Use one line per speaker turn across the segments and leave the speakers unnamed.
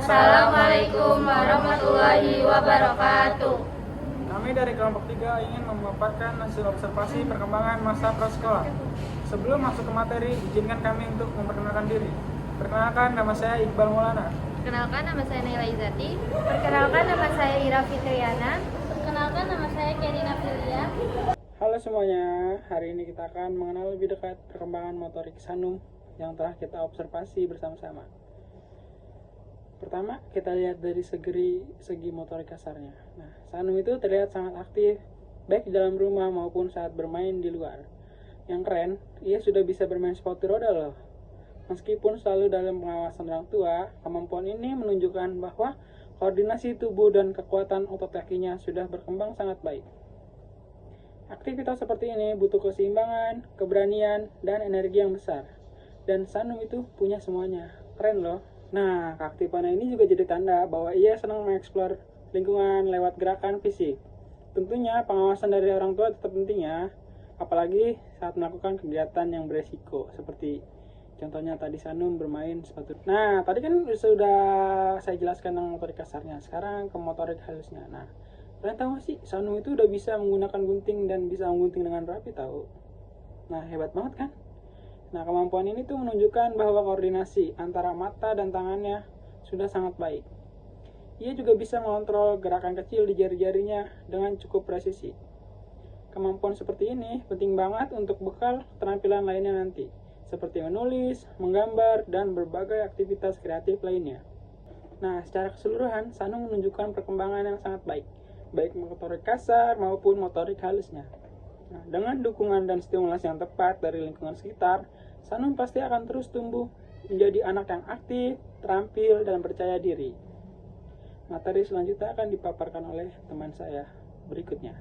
Assalamualaikum warahmatullahi wabarakatuh.
Kami dari kelompok 3 ingin memaparkan hasil observasi perkembangan masa prasekolah. Sebelum masuk ke materi, izinkan kami untuk memperkenalkan diri. Perkenalkan, nama saya Iqbal Maulana.
Perkenalkan, nama saya Naila Izati.
Perkenalkan, nama saya Ira Fitriana.
Perkenalkan, nama saya Kerina Filia.
Halo semuanya, hari ini kita akan mengenal lebih dekat perkembangan motorik Sanum yang telah kita observasi bersama-sama. Pertama, kita lihat dari segi motorik kasarnya. Nah, Sanum itu terlihat sangat aktif, baik di dalam rumah maupun saat bermain di luar. Yang keren, ia sudah bisa bermain sepatu roda loh. Meskipun selalu dalam pengawasan orang tua, kemampuan ini menunjukkan bahwa koordinasi tubuh dan kekuatan otot kakinya sudah berkembang sangat baik. Aktivitas seperti ini butuh keseimbangan, keberanian, dan energi yang besar. Dan Sanum itu punya semuanya. Keren loh. Nah, keaktifannya ini juga jadi tanda bahwa ia senang mengeksplor lingkungan lewat gerakan fisik. Tentunya pengawasan dari orang tua tetap penting ya, apalagi saat melakukan kegiatan yang beresiko, seperti contohnya tadi Sanum bermain sepatu. Nah, tadi kan sudah saya jelaskan tentang motorik kasarnya, sekarang ke motorik halusnya. Nah, kalian tahu gak sih, Sanum itu udah bisa menggunakan gunting dan bisa menggunting dengan rapi tahu. Nah, hebat banget kan? Nah, kemampuan ini tuh menunjukkan bahwa koordinasi antara mata dan tangannya sudah sangat baik. Ia juga bisa mengontrol gerakan kecil di jari-jarinya dengan cukup presisi. Kemampuan seperti ini penting banget untuk bekal keterampilan lainnya nanti, seperti menulis, menggambar, dan berbagai aktivitas kreatif lainnya. Nah, secara keseluruhan, Sanum menunjukkan perkembangan yang sangat baik motorik kasar maupun motorik halusnya. Nah, dengan dukungan dan stimulasi yang tepat dari lingkungan sekitar, Sanum pasti akan terus tumbuh menjadi anak yang aktif, terampil, dan percaya diri. Materi selanjutnya akan dipaparkan oleh teman saya berikutnya.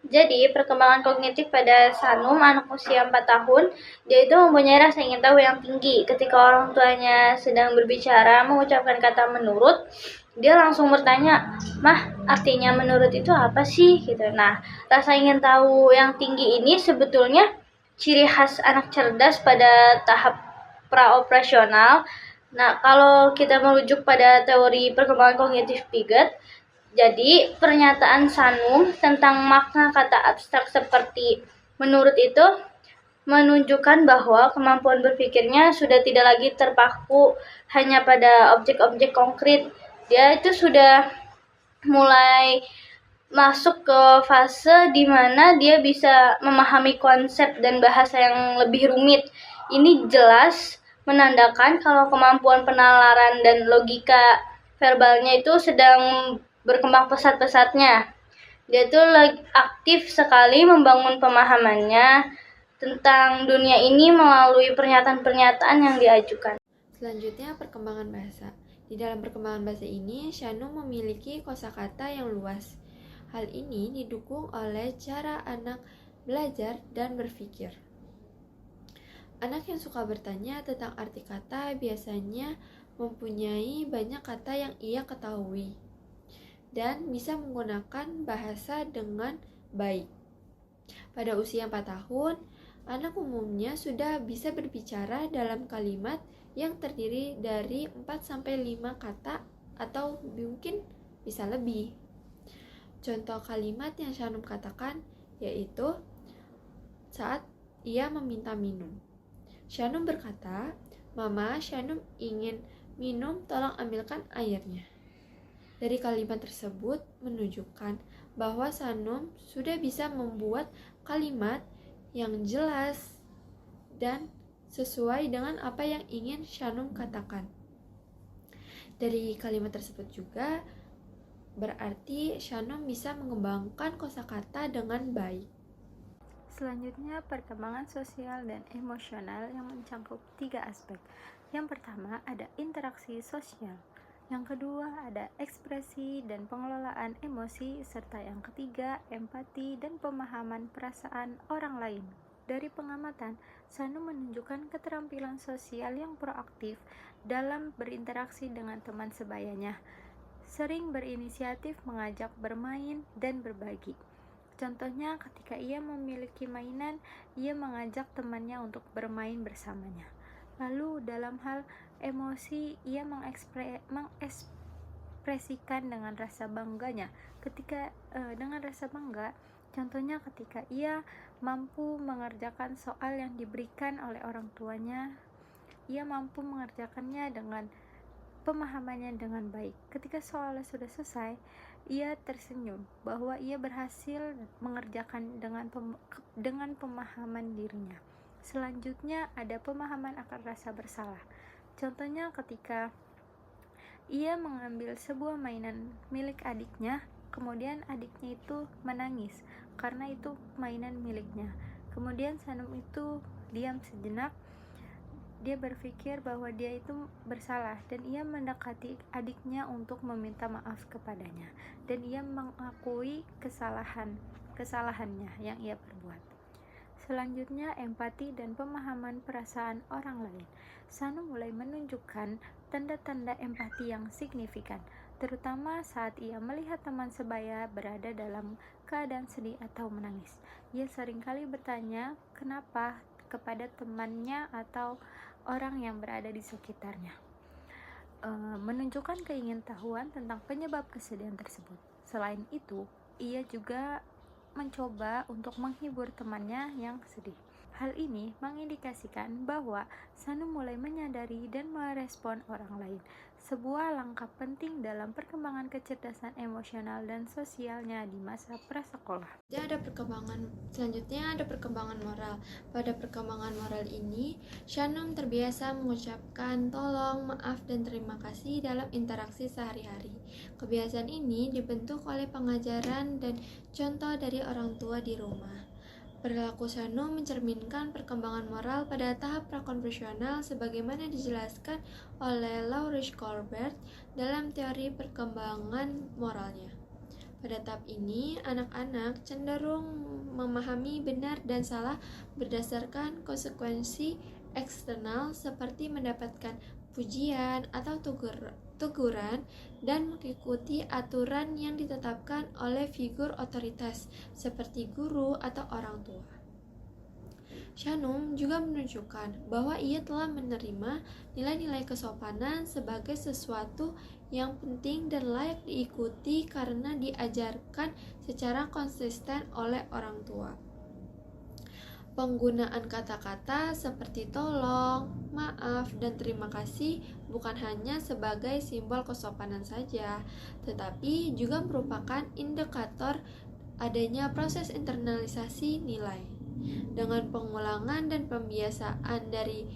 Jadi, perkembangan kognitif pada Sanum, anak usia 4 tahun, dia itu mempunyai rasa ingin tahu yang tinggi. Ketika orang tuanya sedang berbicara, mengucapkan kata menurut, dia langsung bertanya, "Mah, artinya menurut itu apa sih?" gitu. Nah, rasa ingin tahu yang tinggi ini sebetulnya ciri khas anak cerdas pada tahap praoperasional. Nah, kalau kita merujuk pada teori perkembangan kognitif Piaget, jadi pernyataan Sanum tentang makna kata abstrak seperti menurut itu menunjukkan bahwa kemampuan berpikirnya sudah tidak lagi terpaku hanya pada objek-objek konkret. Dia itu sudah mulai masuk ke fase di mana dia bisa memahami konsep dan bahasa yang lebih rumit. Ini jelas menandakan kalau kemampuan penalaran dan logika verbalnya itu sedang berkembang pesat-pesatnya. Dia tuh aktif sekali membangun pemahamannya tentang dunia ini melalui pernyataan-pernyataan yang diajukan.
Selanjutnya, perkembangan bahasa. Di dalam perkembangan bahasa ini, Sanum memiliki kosakata yang luas. Hal ini didukung oleh cara anak belajar dan berpikir. Anak yang suka bertanya tentang arti kata biasanya mempunyai banyak kata yang ia ketahui dan bisa menggunakan bahasa dengan baik. Pada usia 4 tahun, anak umumnya sudah bisa berbicara dalam kalimat yang terdiri dari 4-5 kata atau mungkin bisa lebih. Contoh kalimat yang Sanum katakan yaitu saat ia meminta minum. Sanum berkata, "Mama, Sanum ingin minum, tolong ambilkan airnya." Dari kalimat tersebut menunjukkan bahwa Sanum sudah bisa membuat kalimat yang jelas dan sesuai dengan apa yang ingin Sanum katakan. Dari kalimat tersebut juga berarti Sanum bisa mengembangkan kosakata dengan baik.
Selanjutnya, perkembangan sosial dan emosional yang mencakup 3 aspek. Yang pertama ada interaksi sosial, yang kedua ada ekspresi dan pengelolaan emosi, serta yang ketiga empati dan pemahaman perasaan orang lain. Dari pengamatan, Sanum menunjukkan keterampilan sosial yang proaktif dalam berinteraksi dengan teman sebayanya, sering berinisiatif mengajak bermain dan berbagi. Contohnya, ketika ia memiliki mainan, ia mengajak temannya untuk bermain bersamanya. Lalu dalam hal emosi, ia diekspresikan dengan rasa bangganya. Dengan rasa bangga, contohnya ketika ia mampu mengerjakan soal yang diberikan oleh orang tuanya, ia mampu mengerjakannya dengan pemahamannya dengan baik. Ketika soalnya sudah selesai, ia tersenyum bahwa ia berhasil mengerjakan dengan pemahaman dirinya. Selanjutnya ada pemahaman akan rasa bersalah. Contohnya ketika ia mengambil sebuah mainan milik adiknya, kemudian adiknya itu menangis karena itu mainan miliknya. Kemudian Sanum itu diam sejenak. Dia berpikir bahwa dia itu bersalah dan ia mendekati adiknya untuk meminta maaf kepadanya, dan ia mengakui kesalahannya yang ia perbuat. Selanjutnya, empati dan pemahaman perasaan orang lain. Sanum mulai menunjukkan tanda-tanda empati yang signifikan, terutama saat ia melihat teman sebaya berada dalam keadaan sedih atau menangis. Ia seringkali bertanya kenapa kepada temannya atau orang yang berada di sekitarnya, menunjukkan keingintahuan tentang penyebab kesedihan tersebut. Selain itu, ia juga mencoba untuk menghibur temannya yang sedih. Hal ini mengindikasikan bahwa Sanum mulai menyadari dan merespon orang lain, sebuah langkah penting dalam perkembangan kecerdasan emosional dan sosialnya di masa prasekolah.
Selanjutnya ada perkembangan moral. Pada perkembangan moral ini, Sanum terbiasa mengucapkan tolong, maaf, dan terima kasih dalam interaksi sehari-hari. Kebiasaan ini dibentuk oleh pengajaran dan contoh dari orang tua di rumah. Perilaku Sanum mencerminkan perkembangan moral pada tahap prakonvensional sebagaimana dijelaskan oleh Laurence Colbert dalam teori perkembangan moralnya. Pada tahap ini, anak-anak cenderung memahami benar dan salah berdasarkan konsekuensi eksternal seperti mendapatkan pujian atau teguran dan mengikuti aturan yang ditetapkan oleh figur otoritas seperti guru atau orang tua. Sanum juga menunjukkan bahwa ia telah menerima nilai-nilai kesopanan sebagai sesuatu yang penting dan layak diikuti karena diajarkan secara konsisten oleh orang tua. Penggunaan kata-kata seperti tolong, maaf, dan terima kasih bukan hanya sebagai simbol kesopanan saja, tetapi juga merupakan indikator adanya proses internalisasi nilai. Dengan pengulangan dan pembiasaan dari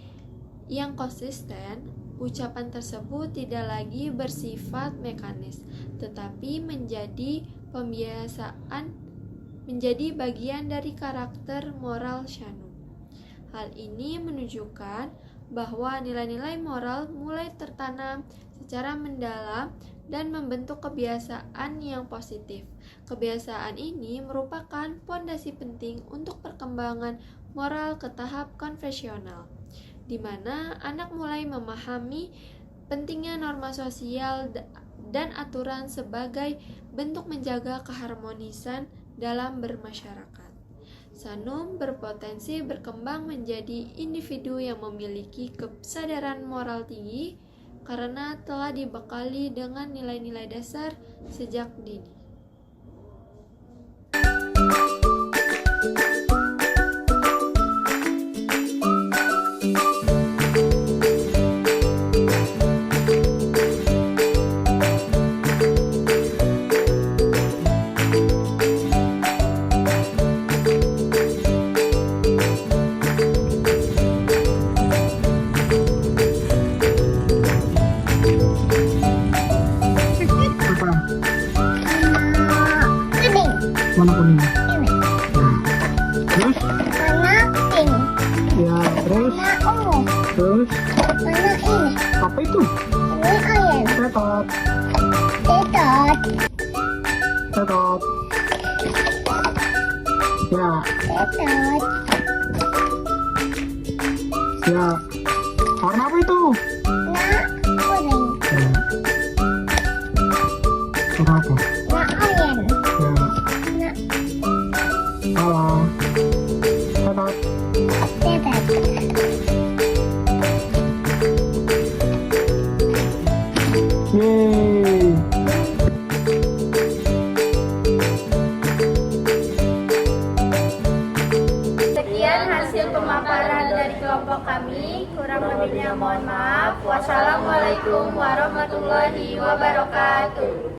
yang konsisten, ucapan tersebut tidak lagi bersifat mekanis, tetapi menjadi bagian dari karakter moral Sanum. Hal ini menunjukkan bahwa nilai-nilai moral mulai tertanam secara mendalam dan membentuk kebiasaan yang positif. Kebiasaan ini merupakan fondasi penting untuk perkembangan moral ke tahap konvensional, di mana anak mulai memahami pentingnya norma sosial dan aturan sebagai bentuk menjaga keharmonisan dalam bermasyarakat. Sanum berpotensi berkembang menjadi individu yang memiliki kesadaran moral tinggi karena telah dibekali dengan nilai-nilai dasar sejak dini.
Mana kuning?
Ini.
Terus?
Warna pink.
Ya, terus?
Warna ungu.
Terus?
Warna ini.
Apa itu?
Ini ayam.
Tetot.
Tetot.
Tetot. Ya,
Tetot.
ya. Warna apa itu?
Warna kuning.
Ya. Warna apa?
Warna ayam.
Ya. Salah. Tetot.
Tetot.
Yeay.
Sekian hasil pemaparan dari kelompok kami. Kurang lebihnya mohon maaf. Wassalamualaikum warahmatullahi wabarakatuh.